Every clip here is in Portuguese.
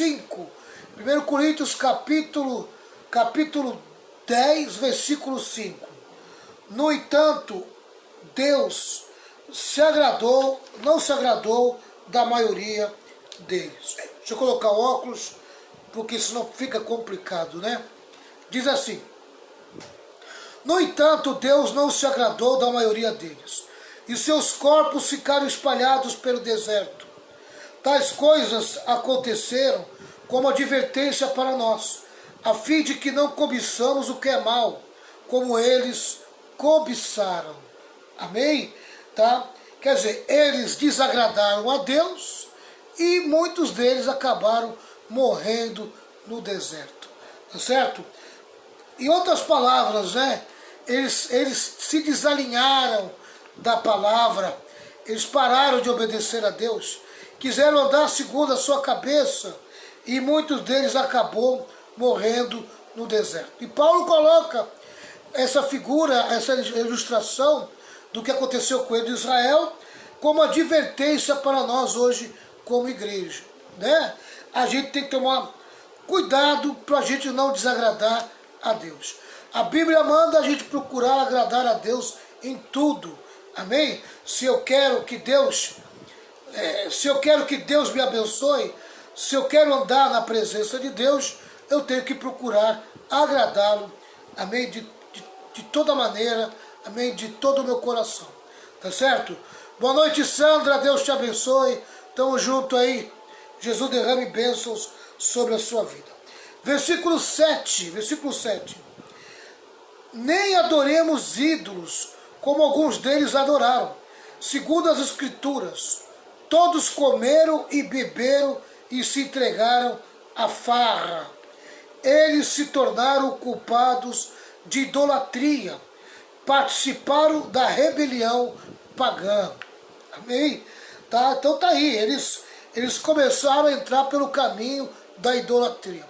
5. 1 Coríntios capítulo 10, versículo 5. No entanto, Deus não se agradou da maioria deles. Deixa eu colocar o óculos, porque senão fica complicado, né? Diz assim: no entanto, Deus não se agradou da maioria deles, e seus corpos ficaram espalhados pelo deserto. Tais coisas aconteceram como advertência para nós, a fim de que não cobiçamos o que é mal, como eles cobiçaram. Amém? Tá? Quer dizer, eles desagradaram a Deus e muitos deles acabaram morrendo no deserto. Tá certo? Em outras palavras, né? Eles se desalinharam da palavra, eles pararam de obedecer a Deus, quiseram andar segundo a sua cabeça e muitos deles acabou morrendo no deserto. E Paulo coloca essa figura, essa ilustração do que aconteceu com ele de Israel como advertência para nós hoje como igreja, né? A gente tem que tomar cuidado para a gente não desagradar a Deus. A Bíblia manda a gente procurar agradar a Deus em tudo. Amém? Se eu quero que Deus me abençoe, se eu quero andar na presença de Deus, eu tenho que procurar agradá-lo, amém? De toda maneira, amém? De todo o meu coração. Tá certo? Boa noite, Sandra. Deus te abençoe. Tamo junto aí. Jesus derrame bênçãos sobre a sua vida. Versículo 7. Nem adoremos ídolos, como alguns deles adoraram. Segundo as Escrituras, todos comeram e beberam e se entregaram à farra. Eles se tornaram culpados de idolatria, participaram da rebelião pagã. Amém? Tá? Então tá aí, eles começaram a entrar pelo caminho da idolatria.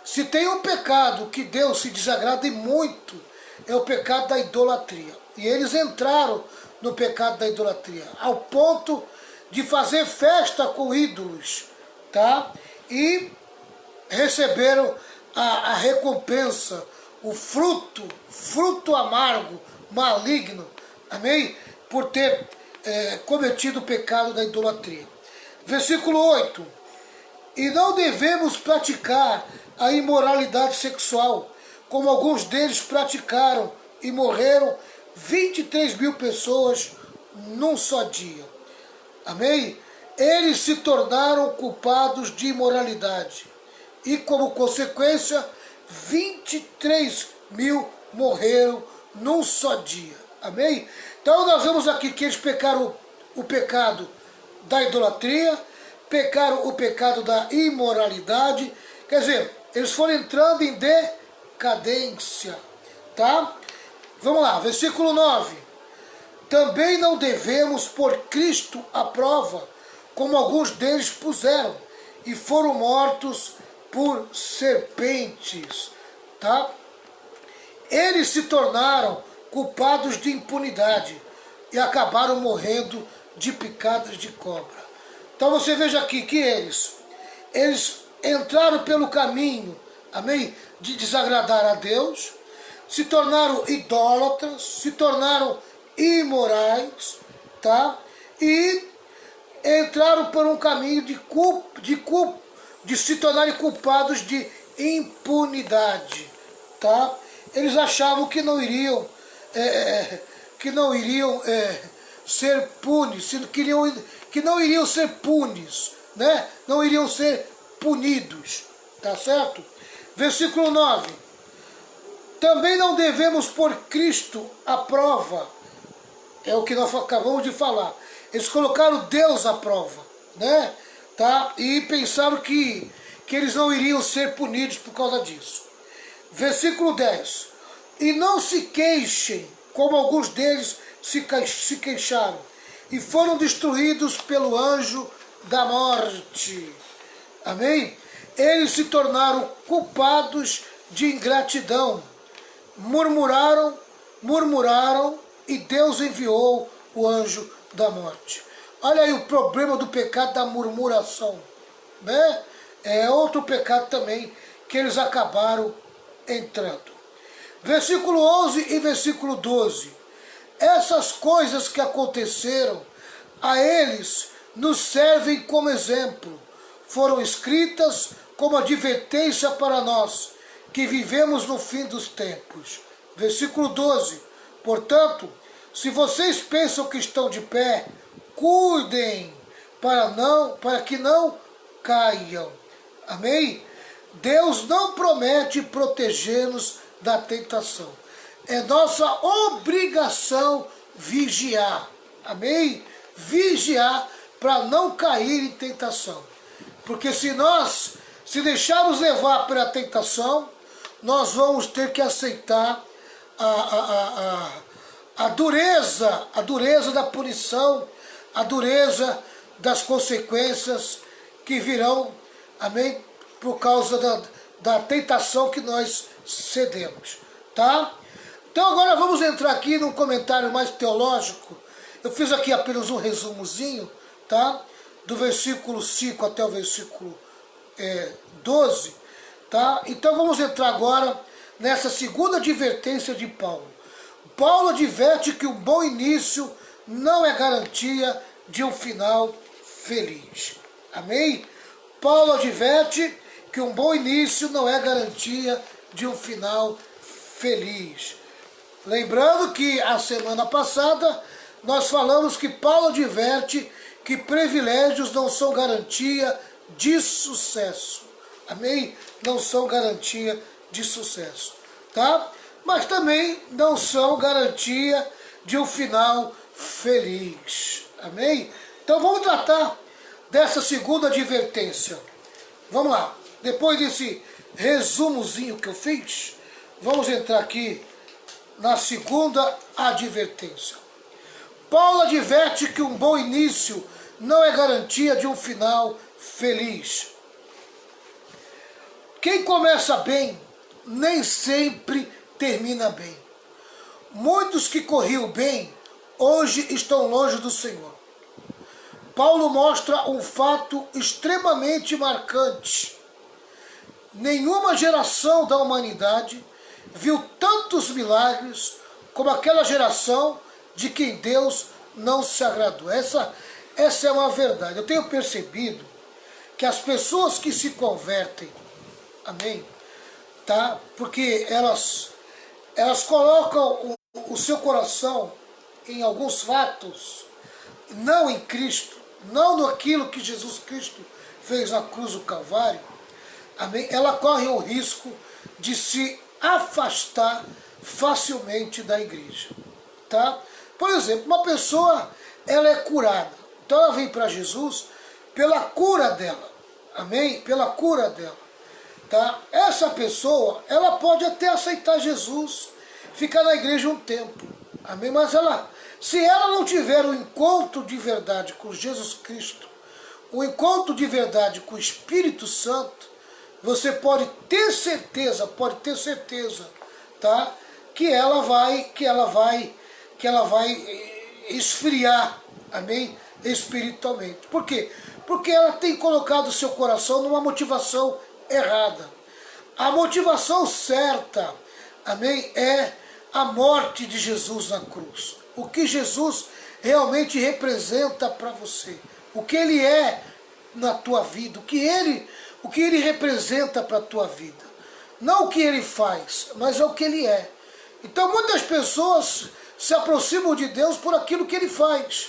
Se tem um pecado que Deus se desagrada muito, é o pecado da idolatria. E eles entraram no pecado da idolatria, ao ponto de fazer festa com ídolos, tá? E receberam a recompensa, o fruto amargo, maligno, amém? Por ter cometido o pecado da idolatria. Versículo 8. E não devemos praticar a imoralidade sexual, como alguns deles praticaram e morreram 23 mil pessoas num só dia. Amém? Eles se tornaram culpados de imoralidade e, como consequência, 23 mil morreram num só dia. Amém? Então nós vemos aqui que eles pecaram o pecado da idolatria, pecaram o pecado da imoralidade, quer dizer, eles foram entrando em decadência, tá? Vamos lá, versículo 9. Também não devemos pôr Cristo à prova, como alguns deles puseram, e foram mortos por serpentes, tá? Eles se tornaram culpados de impunidade e acabaram morrendo de picadas de cobra. Então você veja aqui que eles entraram pelo caminho, amém, de desagradar a Deus, se tornaram idólatras, se tornaram imorais, tá? E entraram por um caminho de se tornarem culpados de impunidade, tá? Eles achavam que não iriam ser punes, que não iriam ser punes, né? Não iriam ser punidos, tá certo? Versículo 9. Também não devemos pôr Cristo à prova, é o que nós acabamos de falar. Eles colocaram Deus à prova, né? Tá? E pensaram que eles não iriam ser punidos por causa disso. Versículo 10. E não se queixem, como alguns deles se queixaram, e foram destruídos pelo anjo da morte. Amém? Eles se tornaram culpados de ingratidão. Murmuraram, e Deus enviou o anjo da morte. Olha aí o problema do pecado da murmuração, né? é outro pecado também que eles acabaram entrando. Versículo 11 e versículo 12. Essas coisas que aconteceram a eles nos servem como exemplo. Foram escritas como advertência para nós, que vivemos no fim dos tempos. Versículo 12. Portanto, se vocês pensam que estão de pé, cuidem para que não caiam. Amém? Deus não promete proteger-nos da tentação. É nossa obrigação vigiar. Amém? Vigiar para não cair em tentação. Porque se deixarmos levar pela tentação, nós vamos ter que aceitar a dureza da punição, a dureza das consequências que virão, amém? Por causa da tentação que nós cedemos, tá? Então agora vamos entrar aqui num comentário mais teológico. Eu fiz aqui apenas um resumozinho, tá? Do versículo 5 até o versículo 12, tá? Então vamos entrar agora nessa segunda advertência de Paulo. Paulo adverte que um bom início não é garantia de um final feliz. Amém? Paulo adverte que um bom início não é garantia de um final feliz. Lembrando que a semana passada nós falamos que Paulo adverte que privilégios não são garantia de sucesso. Amém? Não são garantia de sucesso. Tá? Mas também não são garantia de um final feliz. Amém? Então vamos tratar dessa segunda advertência. Vamos lá. Depois desse resumozinho que eu fiz, vamos entrar aqui na segunda advertência. Paulo adverte que um bom início não é garantia de um final feliz. Quem começa bem, nem sempre termina bem. Muitos que corriam bem, hoje estão longe do Senhor. Paulo mostra um fato extremamente marcante. Nenhuma geração da humanidade viu tantos milagres como aquela geração de quem Deus não se agradou. Essa é uma verdade. Eu tenho percebido que as pessoas que se convertem, amém, tá? Porque elas colocam o seu coração em alguns fatos, não em Cristo, não naquilo que Jesus Cristo fez na cruz do Calvário, amém? Ela corre o risco de se afastar facilmente da igreja, tá? Por exemplo, uma pessoa, ela é curada, então ela vem para Jesus pela cura dela, amém? Pela cura dela, tá? Essa pessoa, ela pode até aceitar Jesus, ficar na igreja um tempo, amém? Mas se ela não tiver um encontro de verdade com Jesus Cristo, um encontro de verdade com o Espírito Santo, você pode ter certeza, tá? Que ela vai esfriar, amém? Espiritualmente. Por quê? Porque ela tem colocado o seu coração numa motivação errada. A motivação certa, amém? É a morte de Jesus na cruz. O que Jesus realmente representa para você. O que Ele é na tua vida. O que Ele representa para a tua vida. Não o que Ele faz, mas é o que Ele é. Então muitas pessoas se aproximam de Deus por aquilo que Ele faz.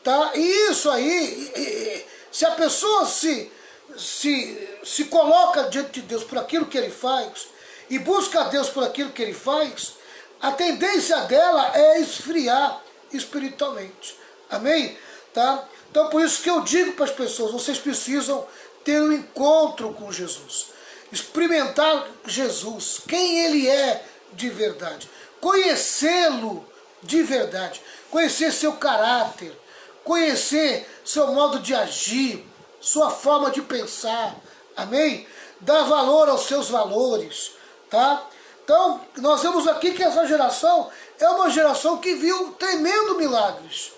Tá? E isso aí, se a pessoa se coloca diante de Deus por aquilo que Ele faz, e busca a Deus por aquilo que Ele faz, a tendência dela é esfriar espiritualmente. Amém? Tá? Então por isso que eu digo para as pessoas, vocês precisam ter um encontro com Jesus. Experimentar Jesus, quem Ele é de verdade. Conhecê-lo de verdade. Conhecer seu caráter. Conhecer seu modo de agir. Sua forma de pensar. Amém? Dar valor aos seus valores. Tá? Então, nós vemos aqui que essa geração é uma geração que viu tremendo milagres.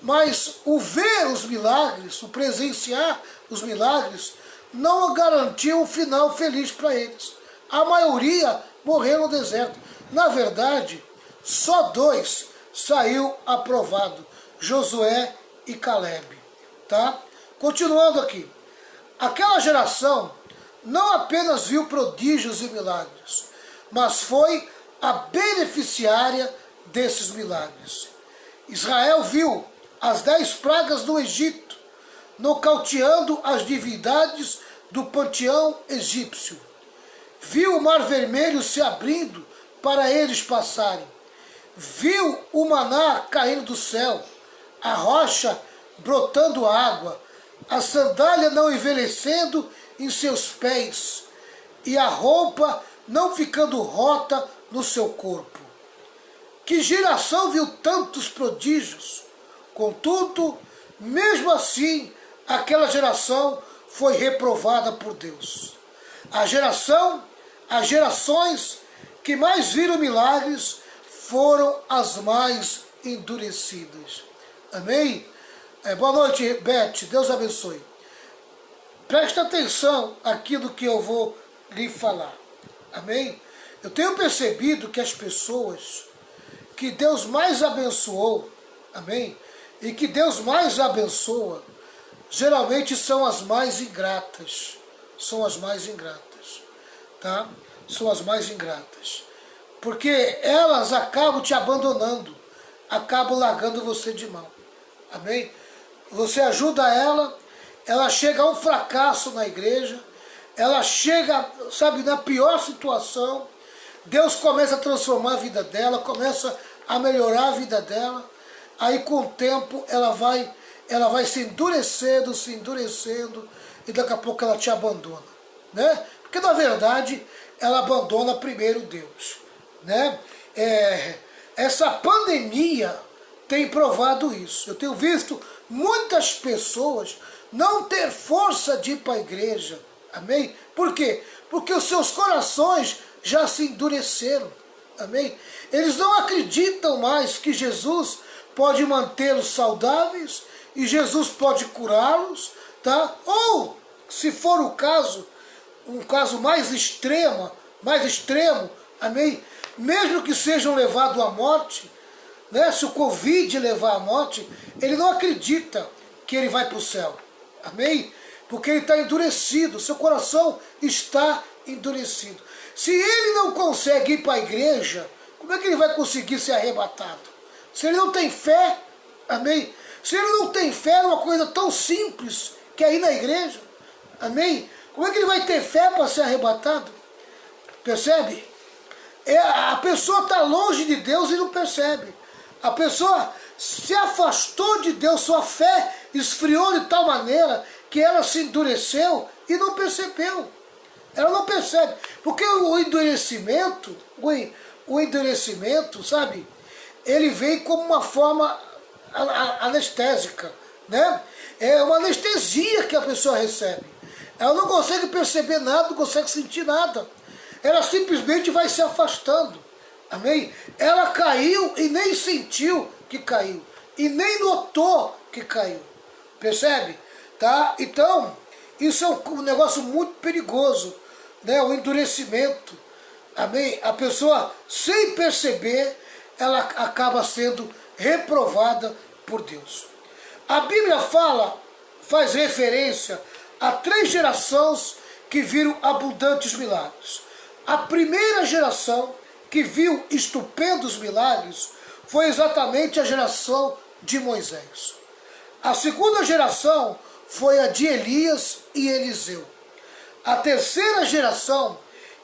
Mas o ver os milagres, o presenciar os milagres, não garantiu um final feliz para eles. A maioria morreu no deserto. Na verdade, só 2 saiu aprovado, Josué e Calebe. Tá? Continuando aqui. Aquela geração não apenas viu prodígios e milagres, mas foi a beneficiária desses milagres. Israel viu as 10 pragas do Egito, nocauteando as divindades do panteão egípcio. Viu o Mar Vermelho se abrindo para eles passarem. Viu o maná caindo do céu, a rocha brotando água, a sandália não envelhecendo em seus pés e a roupa não ficando rota no seu corpo. Que geração viu tantos prodígios? Contudo, mesmo assim, aquela geração foi reprovada por Deus. As gerações que mais viram milagres foram as mais endurecidas. Amém? Boa noite, Beth. Deus abençoe. Preste atenção aqui no que eu vou lhe falar. Amém? Eu tenho percebido que as pessoas que Deus mais abençoou, amém? E que Deus mais abençoa, geralmente são as mais ingratas. São as mais ingratas. Tá? São as mais ingratas. Porque elas acabam te abandonando, acabam largando você de mão. Amém? Você ajuda ela chega a um fracasso na igreja, ela chega, sabe, na pior situação. Deus começa a transformar a vida dela, começa a melhorar a vida dela. Aí com o tempo ela vai se endurecendo, e daqui a pouco ela te abandona, né? Porque na verdade ela abandona primeiro Deus, né? Essa pandemia tem provado isso. Eu tenho visto muitas pessoas não ter força de ir para a igreja, amém? Por quê? Porque os seus corações já se endureceram, amém? Eles não acreditam mais que Jesus pode mantê-los saudáveis e Jesus pode curá-los, tá? Ou, se for o caso, um caso mais extremo, amém? Mesmo que sejam levados à morte, né? Se o Covid levar à morte, ele não acredita que ele vai para o céu, amém? Porque ele está endurecido, seu coração está endurecido. Se ele não consegue ir para a igreja, como é que ele vai conseguir ser arrebatado? Se ele não tem fé, amém? Se ele não tem fé numa coisa tão simples que é ir na igreja, amém? Como é que ele vai ter fé para ser arrebatado? Percebe? A pessoa está longe de Deus e não percebe. A pessoa se afastou de Deus, sua fé esfriou de tal maneira que ela se endureceu e não percebeu. Ela não percebe. Porque o endurecimento, sabe? Ele vem como uma forma anestésica, né? É uma anestesia que a pessoa recebe. Ela não consegue perceber nada, não consegue sentir nada. Ela simplesmente vai se afastando. Amém? Ela caiu e nem sentiu que caiu. E nem notou que caiu. Percebe? Tá? Então, isso é um negócio muito perigoso, né? O endurecimento. Amém? A pessoa, sem perceber, ela acaba sendo reprovada por Deus. A Bíblia faz referência a 3 gerações que viram abundantes milagres. A primeira geração que viu estupendos milagres foi exatamente a geração de Moisés. A segunda geração foi a de Elias e Eliseu. A terceira geração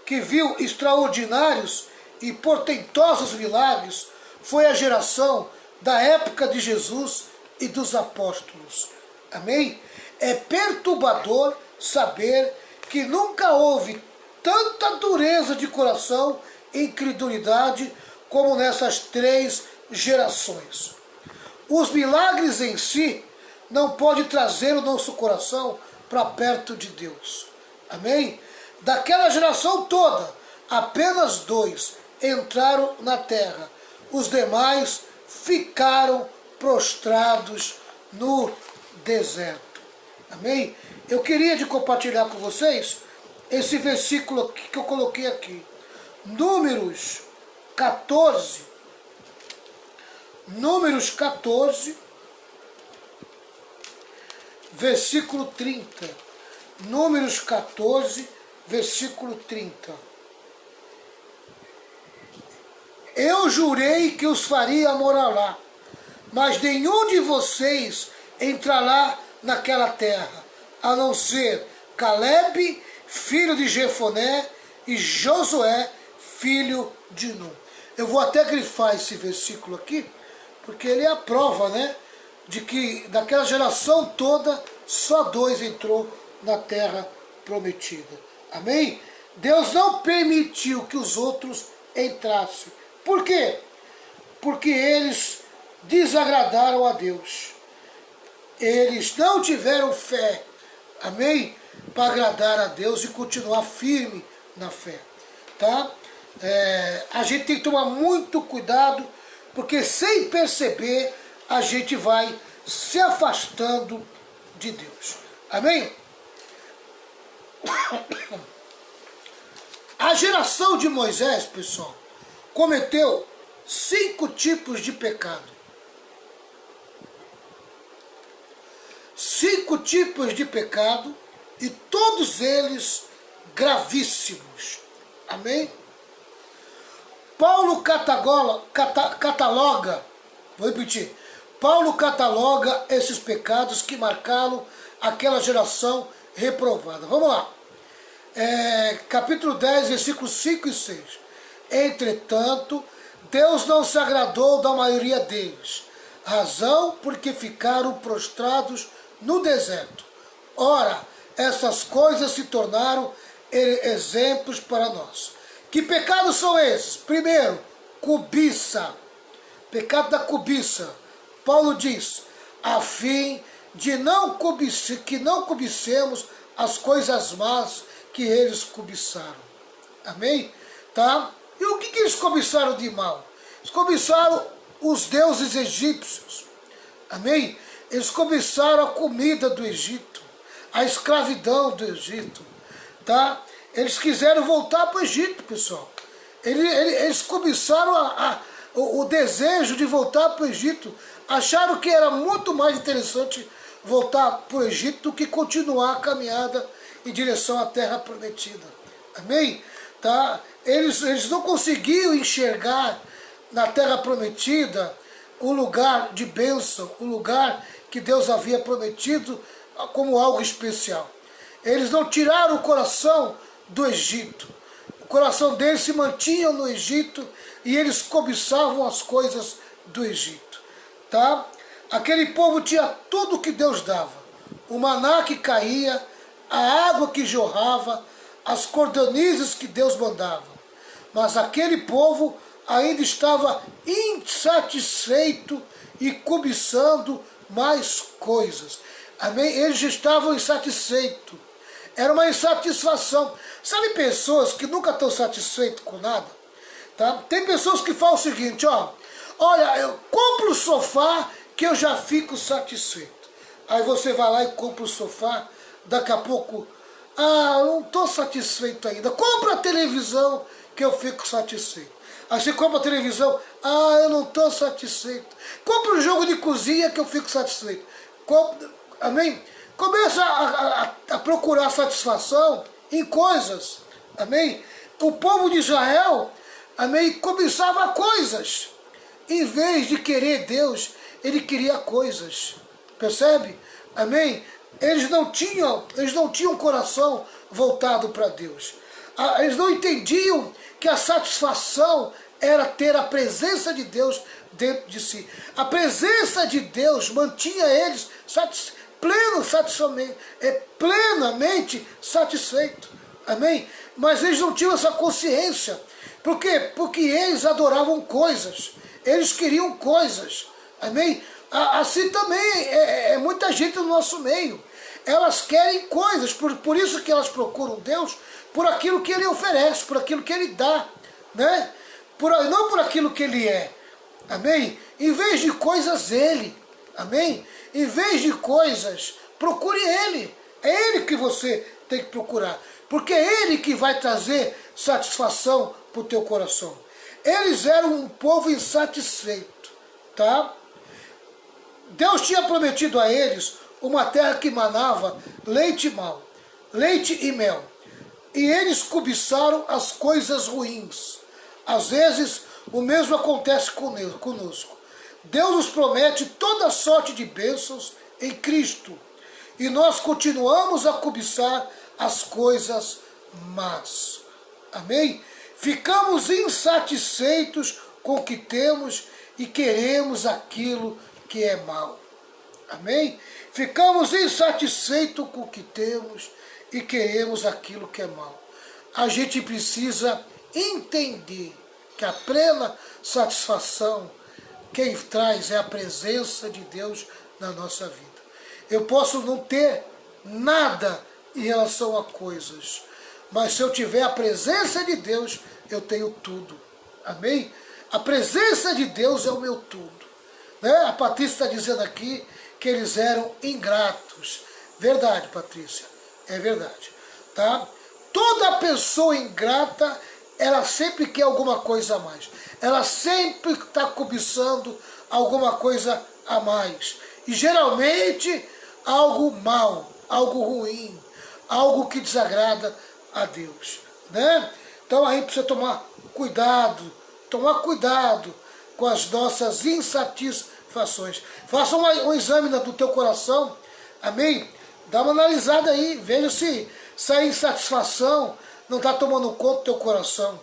que viu extraordinários e portentosos milagres foi a geração da época de Jesus e dos apóstolos. Amém? É perturbador saber que nunca houve tanta dureza de coração e incredulidade como nessas 3 gerações. Os milagres em si não podem trazer o nosso coração para perto de Deus. Amém? Daquela geração toda, apenas 2 entraram na terra. Os demais ficaram prostrados no deserto. Amém? eu queria de compartilhar com vocês esse versículo que eu coloquei aqui. Números 14, versículo 30. Números 14, versículo 30. Eu jurei que os faria morar lá, mas nenhum de vocês entrará naquela terra, a não ser Caleb, filho de Jefoné, e Josué, filho de Nun. Eu vou até grifar esse versículo aqui, porque ele é a prova, né, de que daquela geração toda, só 2 entrou na terra prometida. Amém? Deus não permitiu que os outros entrassem. Por quê? Porque eles desagradaram a Deus. Eles não tiveram fé, amém? Para agradar a Deus e continuar firme na fé, tá? A gente tem que tomar muito cuidado, porque sem perceber, a gente vai se afastando de Deus. Amém? A geração de Moisés, pessoal, cometeu 5 tipos de pecado. 5 tipos de pecado, e todos eles gravíssimos. Amém? Paulo cataloga, vou repetir, Paulo cataloga esses pecados que marcaram aquela geração reprovada. Vamos lá. Capítulo 10, versículos 5 e 6. Entretanto, Deus não se agradou da maioria deles, razão porque ficaram prostrados no deserto. Ora, essas coisas se tornaram exemplos para nós. Que pecados são esses? Primeiro, cobiça. Pecado da cobiça. Paulo diz, a fim de que não cobicemos as coisas más que eles cobiçaram. Amém? Tá? E o que eles cobiçaram de mal? Eles cobiçaram os deuses egípcios. Amém? Eles cobiçaram a comida do Egito, a escravidão do Egito. Tá? Eles quiseram voltar para o Egito, pessoal. Eles cobiçaram o desejo de voltar para o Egito. Acharam que era muito mais interessante voltar para o Egito do que continuar a caminhada em direção à terra prometida. Amém? Tá? Eles não conseguiam enxergar na terra prometida o lugar de bênção, o lugar que Deus havia prometido como algo especial. Eles não tiraram o coração do Egito. O coração deles se mantinha no Egito e eles cobiçavam as coisas do Egito. Tá? Aquele povo tinha tudo que Deus dava. O maná que caía, a água que jorrava, as cordonizes que Deus mandava. Mas aquele povo ainda estava insatisfeito e cobiçando mais coisas. Amém? Eles estavam insatisfeitos. Era uma insatisfação. Sabe pessoas que nunca estão satisfeitas com nada? Tá? Tem pessoas que falam o seguinte, ó, olha, eu compro o sofá que eu já fico satisfeito. Aí você vai lá e compra o sofá, daqui a pouco, não estou satisfeito ainda. Compra a televisão que eu fico satisfeito. Aí você compra a televisão, eu não estou satisfeito. Compra um jogo de cozinha que eu fico satisfeito. Amém? Começa a procurar satisfação em coisas. Amém? O povo de Israel, amém, cobiçava coisas. Em vez de querer Deus, ele queria coisas. Percebe? Amém? Eles não tinham coração voltado para Deus. Eles não entendiam que a satisfação era ter a presença de Deus dentro de si. A presença de Deus mantinha eles plenamente satisfeitos. Amém? Mas eles não tinham essa consciência. Por quê? Porque eles adoravam coisas. Eles queriam coisas. Amém? Assim também é muita gente no nosso meio. Elas querem coisas, por isso que elas procuram Deus, por aquilo que Ele oferece, por aquilo que Ele dá, né? Não por aquilo que Ele é. Amém? Em vez de coisas, Ele. Amém? Em vez de coisas, procure Ele. É Ele que você tem que procurar. Porque é Ele que vai trazer satisfação para o teu coração. Eles eram um povo insatisfeito, tá? Deus tinha prometido a eles uma terra que manava leite e mel. E eles cobiçaram as coisas ruins. Às vezes, o mesmo acontece conosco. Deus nos promete toda sorte de bênçãos em Cristo. E nós continuamos a cobiçar as coisas más. Amém? Ficamos insatisfeitos com o que temos e queremos aquilo que é mal. Amém? Ficamos insatisfeitos com o que temos e queremos aquilo que é mal. A gente precisa entender que a plena satisfação quem traz é a presença de Deus na nossa vida. Eu posso não ter nada em relação a coisas, mas se eu tiver a presença de Deus, eu tenho tudo. Amém? A presença de Deus é o meu tudo. Né? A Patrícia está dizendo aqui que eles eram ingratos. Verdade, Patrícia, é verdade. Tá? Toda pessoa ingrata, ela sempre quer alguma coisa a mais. Ela sempre está cobiçando alguma coisa a mais. E geralmente algo mal, algo ruim, algo que desagrada a Deus. Né? Então a gente precisa tomar cuidado com as nossas insatisfações. Faça um exame do teu coração, amém? Dá uma analisada aí, veja se a insatisfação não está tomando conta do teu coração.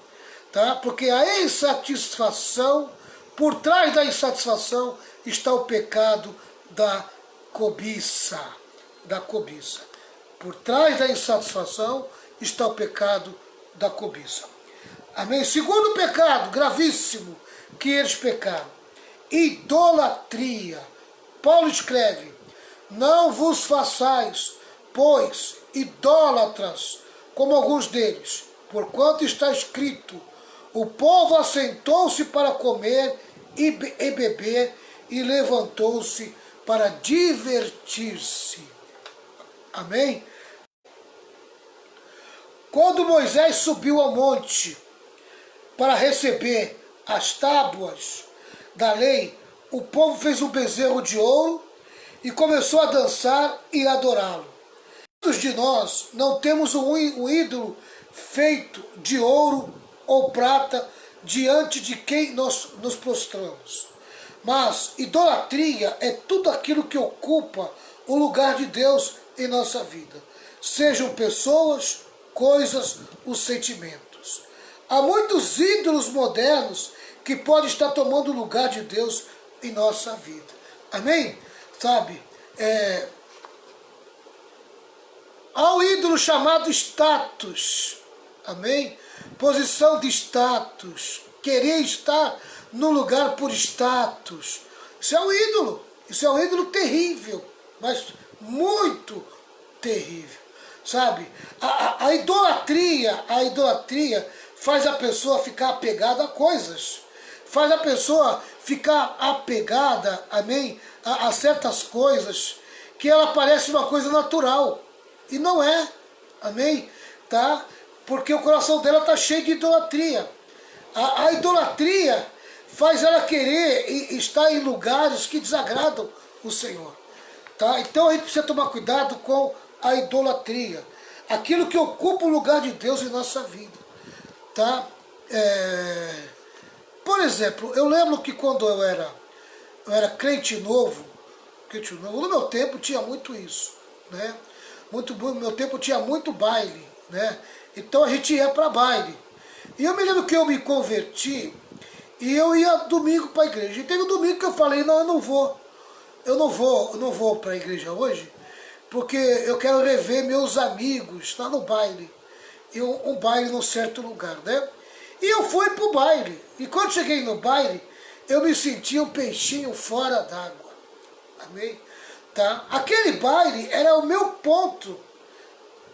Tá? Porque a insatisfação, por trás da insatisfação, está o pecado da cobiça. Da cobiça. Por trás da insatisfação está o pecado da cobiça. Amém? Segundo pecado gravíssimo que eles pecaram, idolatria. Paulo escreve: não vos façais, pois, idólatras, como alguns deles, porquanto está escrito: o povo assentou-se para comer e beber e levantou-se para divertir-se. Amém? Quando Moisés subiu ao monte para receber as tábuas da lei, o povo fez um bezerro de ouro e começou a dançar e adorá-lo. Muitos de nós não temos um ídolo feito de ouro ou prata diante de quem nós nos prostramos. Mas idolatria é tudo aquilo que ocupa o lugar de Deus em nossa vida. Sejam pessoas, coisas, os sentimentos. Há muitos ídolos modernos que podem estar tomando o lugar de Deus em nossa vida. Amém? Sabe? Há um ídolo chamado status. Amém? Posição de status. Querer estar no lugar por status. Isso é um ídolo. Isso é um ídolo terrível. Mas muito terrível. Sabe? A idolatria faz a pessoa ficar apegada a coisas. Faz a pessoa ficar apegada, amém, a certas coisas que ela parece uma coisa natural. E não é. Amém? Tá? Porque o coração dela está cheio de idolatria. A idolatria faz ela querer estar em lugares que desagradam o Senhor. Tá? Então a gente precisa tomar cuidado com a idolatria. Aquilo que ocupa o lugar de Deus em nossa vida. Tá? Por exemplo, eu lembro que quando eu era crente novo, no meu tempo tinha muito isso. Né? No meu tempo tinha muito baile. Né? Então a gente ia para baile. E eu me lembro que eu me converti e eu ia domingo para a igreja. E teve um domingo que eu falei: não, eu não vou para a igreja hoje, porque eu quero rever meus amigos lá no baile. E um baile num certo lugar, né? E eu fui pro baile. E quando cheguei no baile, eu me senti um peixinho fora d'água. Amém? Tá? Aquele baile era o meu ponto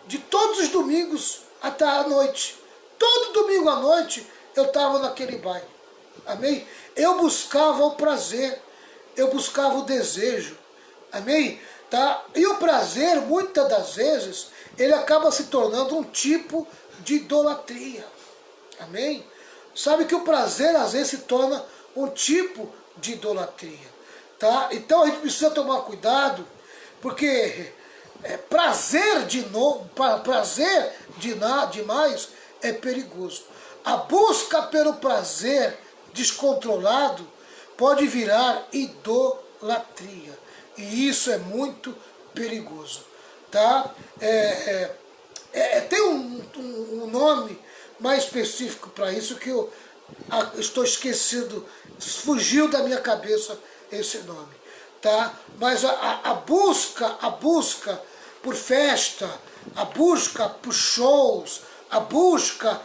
de todos os domingos até a noite. Todo domingo à noite eu estava naquele baile. Amém? Eu buscava o prazer. Eu buscava o desejo. Amém? Tá? E o prazer, muitas das vezes, ele acaba se tornando um tipo de idolatria. Amém? Sabe que o prazer, às vezes, se torna um tipo de idolatria. Tá? Então a gente precisa tomar cuidado, porque prazer demais é perigoso. A busca pelo prazer descontrolado pode virar idolatria. E isso é muito perigoso. Tá? Tem um nome mais específico para isso que eu estou esquecido, fugiu da minha cabeça esse nome. Tá? Mas a busca por festa, a busca por shows, a busca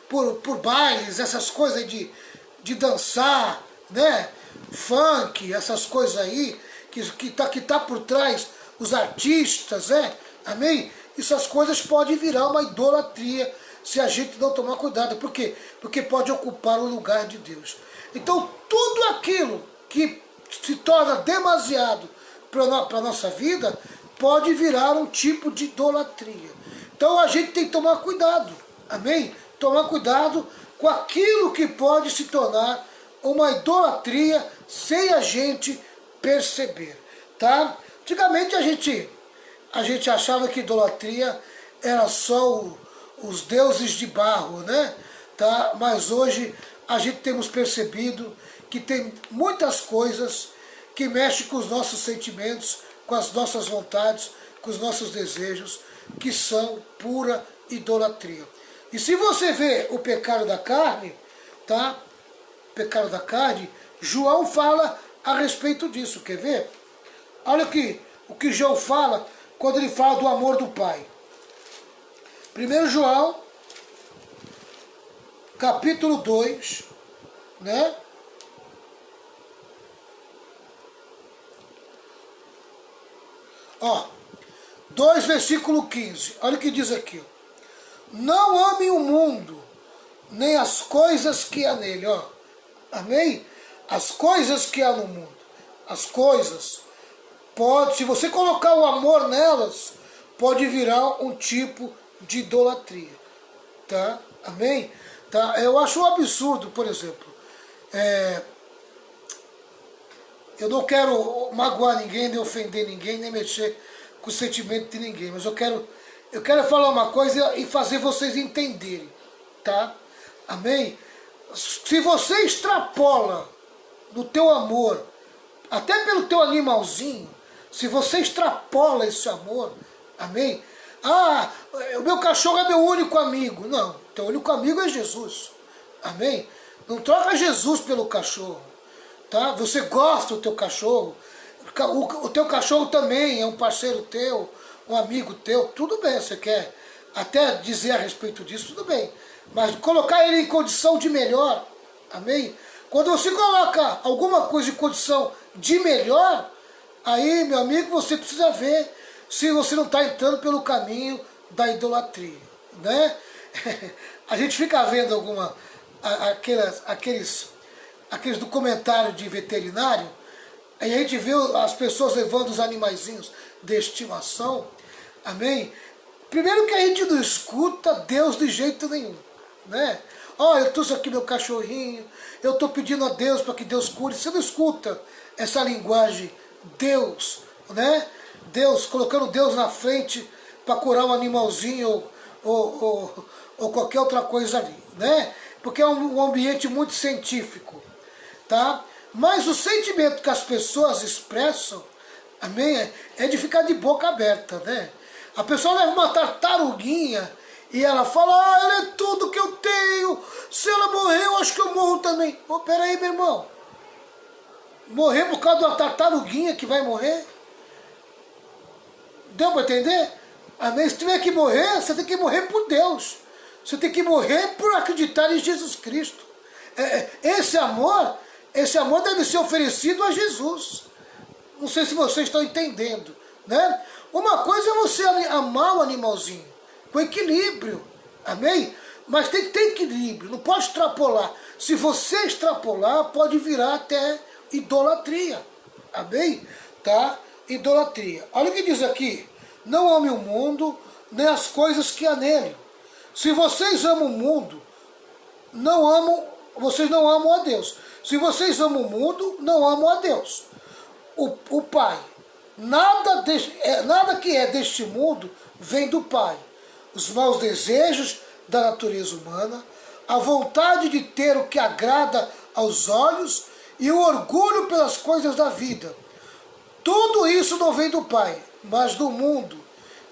por bailes, essas coisas de dançar, né? Funk, essas coisas aí, que tá por trás, os artistas, amém? Essas coisas podem virar uma idolatria se a gente não tomar cuidado. Por quê? Porque pode ocupar o lugar de Deus. Então, tudo aquilo que se torna demasiado para a nossa vida pode virar um tipo de idolatria. Então, a gente tem que tomar cuidado, amém? Tomar cuidado com aquilo que pode se tornar uma idolatria sem a gente perceber, tá? Antigamente a gente achava que idolatria era só os deuses de barro, né? Tá? Mas hoje a gente temos percebido que tem muitas coisas que mexem com os nossos sentimentos, com as nossas vontades, com os nossos desejos, que são pura idolatria. E se você vê o pecado da carne, tá? O pecado da carne, João fala a respeito disso, quer ver? Olha o que João fala quando ele fala do amor do Pai. 1 João, capítulo 2, né? Ó, 2, versículo 15. Olha o que diz aqui. Não amem o mundo, nem as coisas que há nele, ó. Amém? As coisas que há no mundo. As coisas. Se você colocar o amor nelas, pode virar um tipo de idolatria. Tá? Amém? Tá? Eu acho um absurdo, por exemplo. Eu não quero magoar ninguém, nem ofender ninguém, nem mexer com o sentimento de ninguém. Mas eu quero falar uma coisa e fazer vocês entenderem. Tá? Amém? Se você extrapola no teu amor, até pelo teu animalzinho, se você extrapola esse amor, amém? Ah, o meu cachorro é meu único amigo. Não, teu único amigo é Jesus. Amém? Não troca Jesus pelo cachorro. Tá? Você gosta do teu cachorro. O teu cachorro também é um parceiro teu, um amigo teu. Tudo bem, você quer até dizer a respeito disso, tudo bem. Mas colocar ele em condição de melhor, amém? Quando você coloca alguma coisa em condição de melhor, aí, meu amigo, você precisa ver se você não está entrando pelo caminho da idolatria, né? A gente fica vendo aqueles documentários de veterinário, aí a gente vê as pessoas levando os animaizinhos de estimação, amém? Primeiro que a gente não escuta Deus de jeito nenhum, né? Olha, eu trouxe aqui meu cachorrinho, eu estou pedindo a Deus para que Deus cure. Você não escuta essa linguagem, Deus, né? Deus, colocando Deus na frente para curar um animalzinho ou qualquer outra coisa ali, né? Porque é um ambiente muito científico, tá? Mas o sentimento que as pessoas expressam, amém, é de ficar de boca aberta, né? A pessoa leva uma tartaruguinha e ela fala, ah, ela é tudo que eu tenho, se ela morrer, eu acho que eu morro também. Oh, peraí, meu irmão, morrer por causa de uma tartaruguinha que vai morrer? Deu para entender? Amém? Se tiver que morrer, você tem que morrer por Deus. Você tem que morrer por acreditar em Jesus Cristo. Esse amor deve ser oferecido a Jesus. Não sei se vocês estão entendendo, né? Uma coisa é você amar o animalzinho, com equilíbrio, amém? Mas tem que ter equilíbrio, não pode extrapolar. Se você extrapolar, pode virar até idolatria, Amém? Tá? Idolatria. Olha o que diz aqui. Não ame o mundo, nem as coisas que há nele. Se vocês amam o mundo, vocês não amam a Deus. Se vocês amam o mundo, não amam a Deus. O Pai. Nada que é deste mundo vem do Pai. Os maus desejos da natureza humana, a vontade de ter o que agrada aos olhos e o orgulho pelas coisas da vida. Tudo isso não vem do Pai, mas do mundo.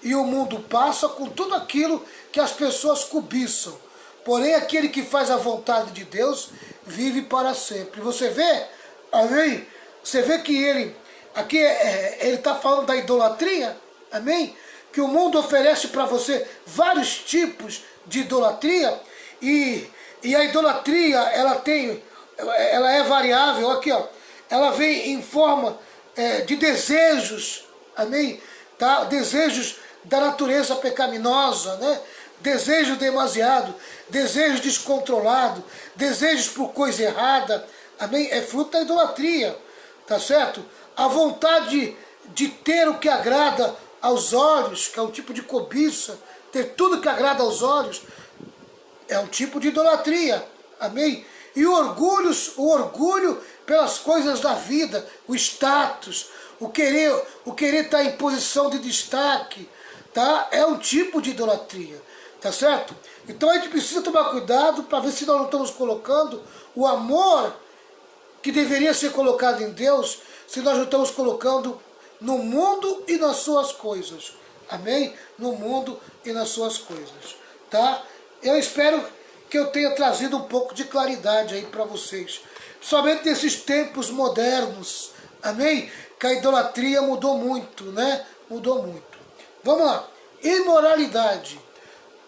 E o mundo passa com tudo aquilo que as pessoas cobiçam. Porém, aquele que faz a vontade de Deus vive para sempre. Você vê, amém? Você vê que ele está falando da idolatria, amém? Que o mundo oferece para você vários tipos de idolatria, e a idolatria, ela é variável, aqui ó, ela vem em forma de desejos, amém? Tá? Desejos da natureza pecaminosa, né? Desejo demasiado, desejo descontrolado, desejos por coisa errada, amém? É fruto da idolatria, tá certo? A vontade de ter o que agrada aos olhos, que é um tipo de cobiça, ter tudo que agrada aos olhos, é um tipo de idolatria, amém? E o orgulho pelas coisas da vida, o status, o querer estar em posição de destaque, tá? É um tipo de idolatria, tá certo? Então a gente precisa tomar cuidado para ver se nós não estamos colocando o amor que deveria ser colocado em Deus, se nós não estamos colocando no mundo e nas suas coisas, amém? No mundo e nas suas coisas, tá? Eu espero que eu tenha trazido um pouco de claridade aí para vocês, somente nesses tempos modernos, amém? Que a idolatria mudou muito, né? Mudou muito. Vamos lá. Imoralidade.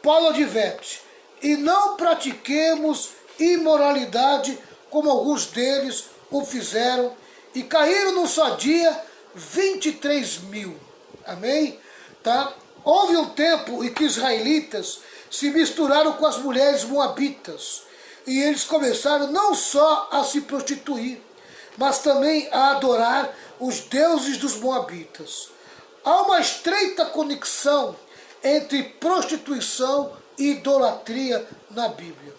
Paulo adverte: e não pratiquemos imoralidade como alguns deles o fizeram, e caíram num só dia 23 mil. Amém? Tá? Houve um tempo em que os israelitas se misturaram com as mulheres moabitas, e eles começaram não só a se prostituir, mas também a adorar os deuses dos moabitas. Há uma estreita conexão entre prostituição e idolatria na Bíblia.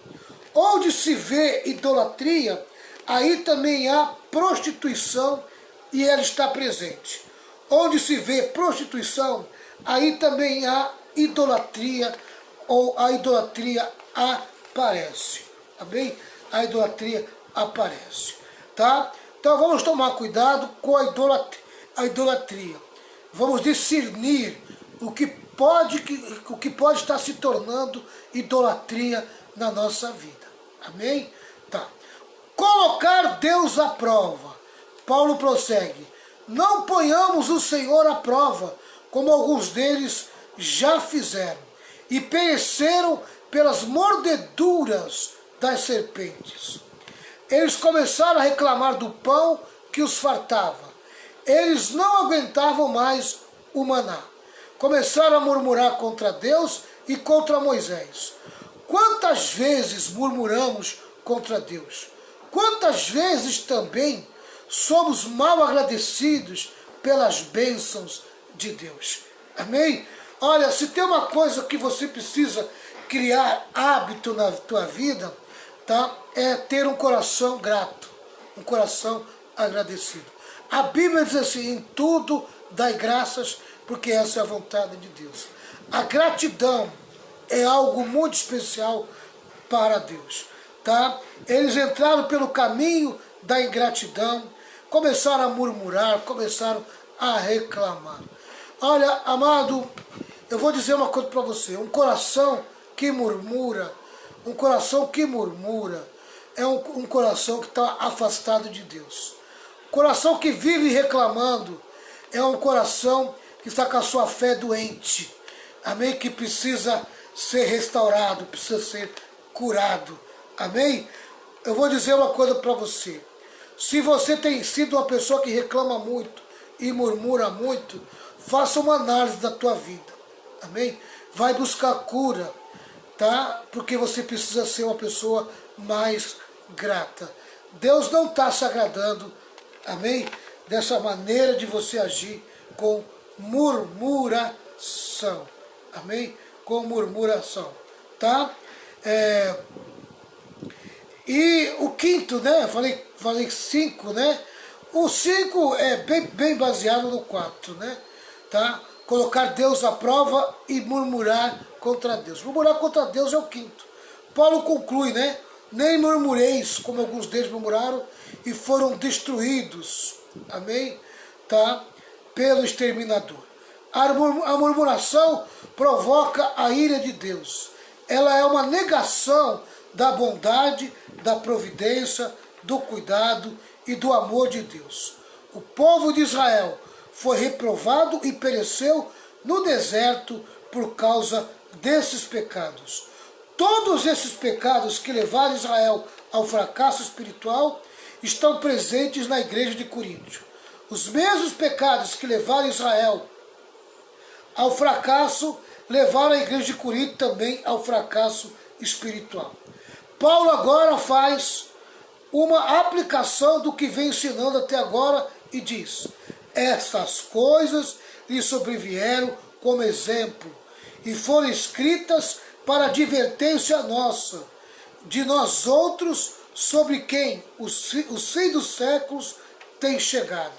Onde se vê idolatria, aí também há prostituição, e ela está presente. Onde se vê prostituição, aí também há idolatria, ou a idolatria aparece. Amém? A idolatria aparece. Tá? Então vamos tomar cuidado com a idolatria. Vamos discernir o que pode estar se tornando idolatria na nossa vida. Amém? Tá. Colocar Deus à prova. Paulo prossegue: não ponhamos o Senhor à prova, como alguns deles já fizeram, e pereceram pelas mordeduras das serpentes. Eles começaram a reclamar do pão que os fartava. Eles não aguentavam mais o maná. Começaram a murmurar contra Deus e contra Moisés. Quantas vezes murmuramos contra Deus? Quantas vezes também somos mal agradecidos pelas bênçãos de Deus? Amém? Olha, se tem uma coisa que você precisa criar hábito na tua vida, tá? É ter um coração grato, um coração agradecido. A Bíblia diz assim: em tudo dai graças, porque essa é a vontade de Deus. A gratidão é algo muito especial para Deus, tá? Eles entraram pelo caminho da ingratidão, começaram a murmurar, começaram a reclamar. Olha, amado, eu vou dizer uma coisa para você: um coração que murmura, é um coração que está afastado de Deus. Coração que vive reclamando é um coração que está com a sua fé doente, amém? Que precisa ser restaurado, precisa ser curado, amém? Eu vou dizer uma coisa para você: se você tem sido uma pessoa que reclama muito e murmura muito, faça uma análise da tua vida, amém? Vai buscar cura, tá? Porque você precisa ser uma pessoa mais grata. Deus não está se agradando, amém? dessa maneira de você agir com murmuração. Amém? Com murmuração. Tá? E o quinto, né? Falei 5, né? O 5 é bem baseado no 4, né? Tá? Colocar Deus à prova e murmurar contra Deus. Murmurar contra Deus é o quinto. Paulo conclui, né? Nem murmureis, como alguns deles murmuraram, e foram destruídos. Amém? Tá? Pelo exterminador. A murmuração provoca a ira de Deus. Ela é uma negação da bondade, da providência, do cuidado e do amor de Deus. O povo de Israel foi reprovado e pereceu no deserto por causa desses pecados. Todos esses pecados que levaram Israel ao fracasso espiritual estão presentes na igreja de Corinto. Os mesmos pecados que levaram Israel ao fracasso levaram a igreja de Corinto também ao fracasso espiritual. Paulo agora faz uma aplicação do que vem ensinando até agora e diz: essas coisas lhe sobrevieram como exemplo e foram escritas para advertência nossa, de nós outros, sobre quem o fim dos séculos tem chegado.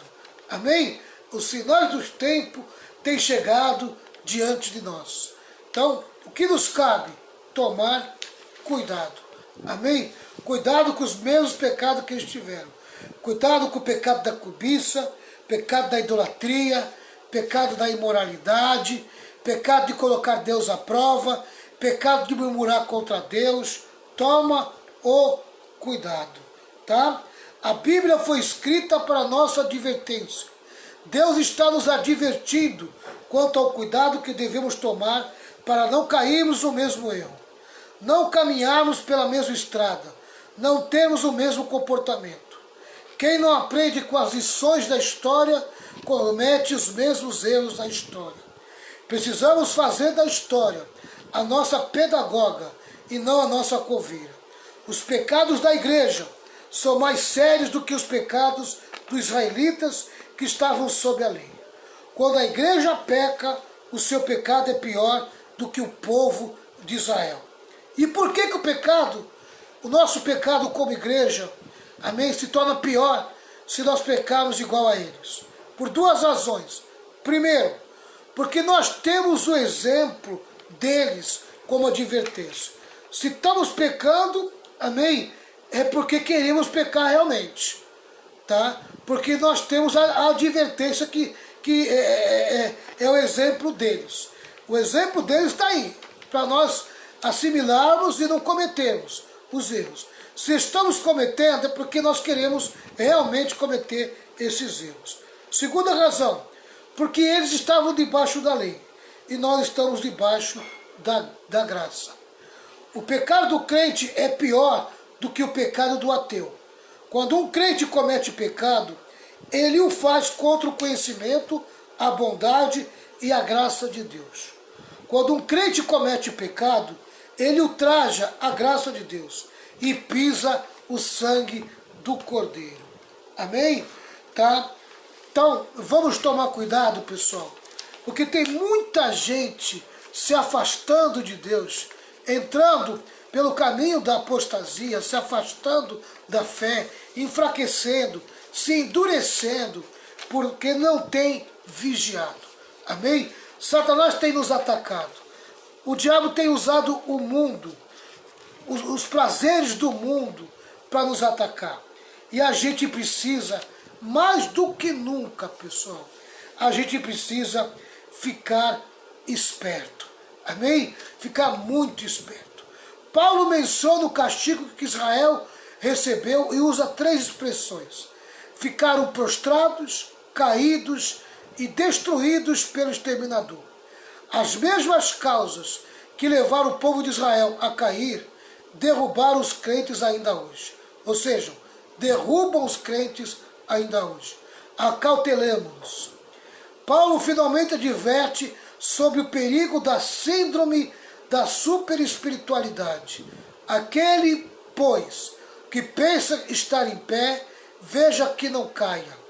Amém? Os sinais dos tempos têm chegado diante de nós. Então, o que nos cabe? Tomar cuidado. Amém? Cuidado com os mesmos pecados que eles tiveram. Cuidado com o pecado da cobiça, pecado da idolatria, pecado da imoralidade, pecado de colocar Deus à prova, pecado de murmurar contra Deus. Toma o cuidado, tá? A Bíblia foi escrita para nossa advertência. Deus está nos advertindo quanto ao cuidado que devemos tomar para não cairmos no mesmo erro, não caminharmos pela mesma estrada, não termos o mesmo comportamento. Quem não aprende com as lições da história, comete os mesmos erros da história. Precisamos fazer da história a nossa pedagoga e não a nossa coveira. Os pecados da igreja são mais sérios do que os pecados dos israelitas que estavam sob a lei. Quando a igreja peca, o seu pecado é pior do que o povo de Israel. E por que o pecado, o nosso pecado como igreja, amém, se torna pior se nós pecarmos igual a eles? Por duas razões. Primeiro, porque nós temos o exemplo deles como advertência. Se estamos pecando, amém, é porque queremos pecar realmente, tá? Porque nós temos a advertência que é o exemplo deles. O exemplo deles está aí, para nós assimilarmos e não cometermos os erros. Se estamos cometendo, é porque nós queremos realmente cometer esses erros. Segunda razão, porque eles estavam debaixo da lei e nós estamos debaixo da graça. O pecado do crente é pior do que o pecado do ateu. Quando um crente comete pecado, ele o faz contra o conhecimento, a bondade e a graça de Deus. Quando um crente comete pecado, ele ultraja a graça de Deus e pisa o sangue do Cordeiro. Amém? Tá? Então, vamos tomar cuidado, pessoal, porque tem muita gente se afastando de Deus, entrando pelo caminho da apostasia, se afastando da fé, enfraquecendo, se endurecendo, porque não tem vigiado. Amém? Satanás tem nos atacado. O diabo tem usado o mundo, os prazeres do mundo para nos atacar. E a gente precisa, mais do que nunca, pessoal, a gente precisa ficar esperto. Amém? Ficar muito esperto. Paulo menciona o castigo que Israel recebeu e usa 3 expressões. Ficaram prostrados, caídos e destruídos pelo exterminador. As mesmas causas que levaram o povo de Israel a cair, derrubaram os crentes ainda hoje. Ou seja, derrubam os crentes ainda hoje. Acautelemos-nos. Paulo finalmente adverte sobre o perigo da síndrome da superespiritualidade. Aquele, pois, que pensa estar em pé, veja que não caia.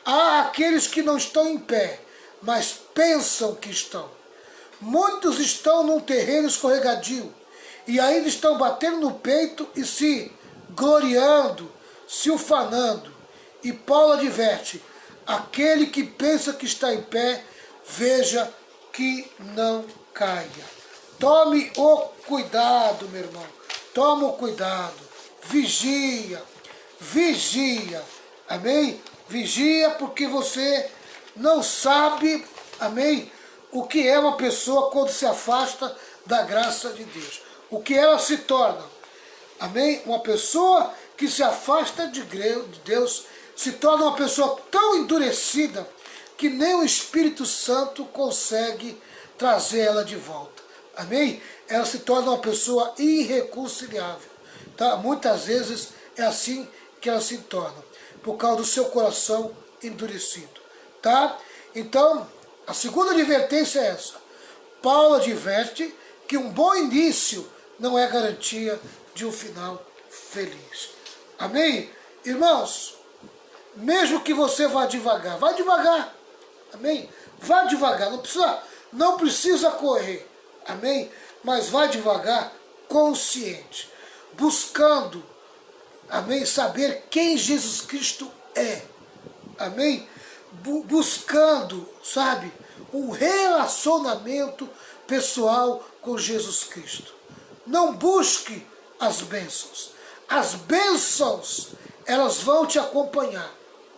Há aqueles que não estão em pé, mas pensam que estão. Muitos estão num terreno escorregadio e ainda estão batendo no peito e se gloriando, se ufanando. E Paulo adverte, aquele que pensa que está em pé, veja que não caia. Tome o cuidado, meu irmão. Toma o cuidado. Vigia. Vigia. Amém? Vigia porque você não sabe, amém, o que é uma pessoa quando se afasta da graça de Deus. O que ela se torna. Amém? Uma pessoa que se afasta de Deus se torna uma pessoa tão endurecida que nem o Espírito Santo consegue trazer ela de volta. Amém? Ela se torna uma pessoa irreconciliável. Tá? Muitas vezes é assim que ela se torna, por causa do seu coração endurecido. Tá? Então, a segunda advertência é essa. Paulo adverte que um bom início não é garantia de um final feliz. Amém? Irmãos, mesmo que você vá devagar, vá devagar. Amém? Vá devagar, não precisa correr. Amém? Mas vá devagar, consciente, buscando, amém, saber quem Jesus Cristo é. Amém? Buscando, sabe, um relacionamento pessoal com Jesus Cristo. Não busque as bênçãos. As bênçãos, elas vão te acompanhar.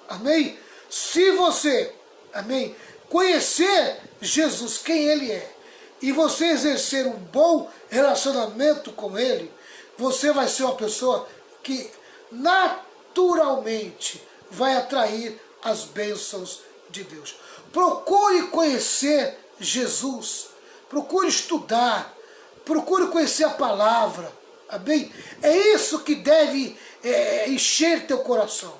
Amém? Se você, amém, conhecer Jesus, quem Ele é, e você exercer um bom relacionamento com Ele, você vai ser uma pessoa que naturalmente vai atrair as bênçãos de Deus. Procure conhecer Jesus, procure estudar, procure conhecer a palavra, amém? É isso que deve encher teu coração.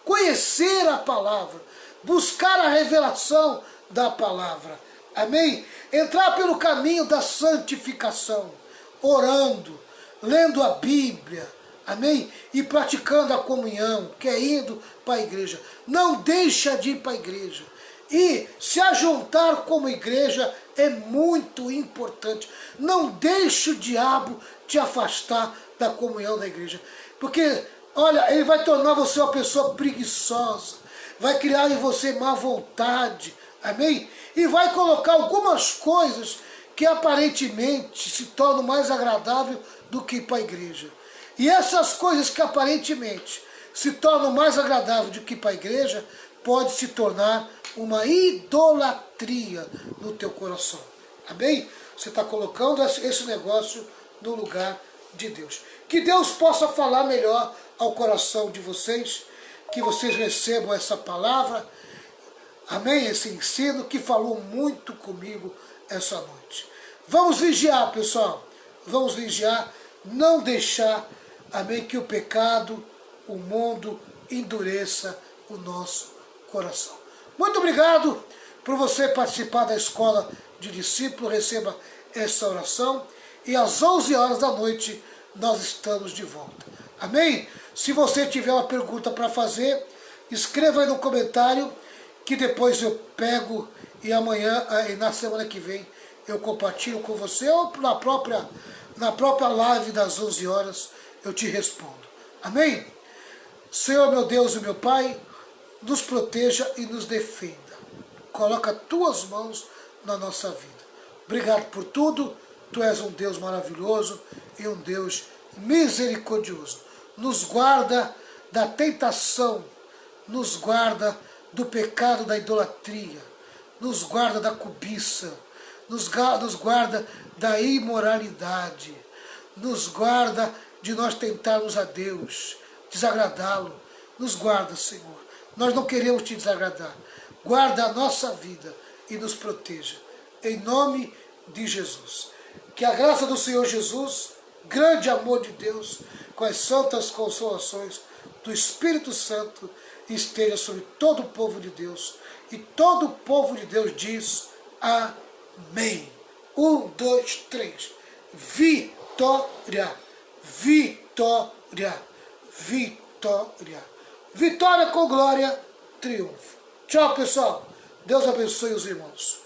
Conhecer a palavra, buscar a revelação da palavra, amém? Entrar pelo caminho da santificação, orando, lendo a Bíblia, amém? E praticando a comunhão, que é indo para a igreja. Não deixa de ir para a igreja. E se ajuntar como igreja é muito importante. Não deixe o diabo te afastar da comunhão da igreja. Porque, olha, ele vai tornar você uma pessoa preguiçosa. Vai criar em você má vontade. Amém? E vai colocar algumas coisas que aparentemente se tornam mais agradáveis do que ir para a igreja. E essas coisas que aparentemente se tornam mais agradáveis do que ir para a igreja, pode se tornar uma idolatria no teu coração. Amém? Você está colocando esse negócio no lugar de Deus. Que Deus possa falar melhor ao coração de vocês, que vocês recebam essa palavra, amém? Esse ensino que falou muito comigo essa noite. Vamos vigiar, pessoal. Vamos vigiar, não deixar, amém, que o pecado, o mundo, endureça o nosso coração. Muito obrigado por você participar da Escola de Discípulo. Receba essa oração. E às 11 horas da noite nós estamos de volta. Amém? Se você tiver uma pergunta para fazer, escreva aí no comentário, que depois eu pego e amanhã, e na semana que vem, eu compartilho com você, ou na própria live das 11 horas eu te respondo. Amém? Senhor, meu Deus e meu Pai, nos proteja e nos defenda. Coloca tuas mãos na nossa vida. Obrigado por tudo. Tu és um Deus maravilhoso e um Deus misericordioso. Nos guarda da tentação, nos guarda do pecado da idolatria, nos guarda da cobiça, nos guarda da imoralidade, nos guarda de nós tentarmos a Deus, desagradá-lo. Nos guarda, Senhor. Nós não queremos te desagradar. Guarda a nossa vida e nos proteja. Em nome de Jesus. Que a graça do Senhor Jesus, grande amor de Deus, com as santas consolações do Espírito Santo, esteja sobre todo o povo de Deus. E todo o povo de Deus diz amém. 1, 2, 3. Vitória, vitória, vitória. Vitória com glória, triunfo. Tchau, pessoal. Deus abençoe os irmãos.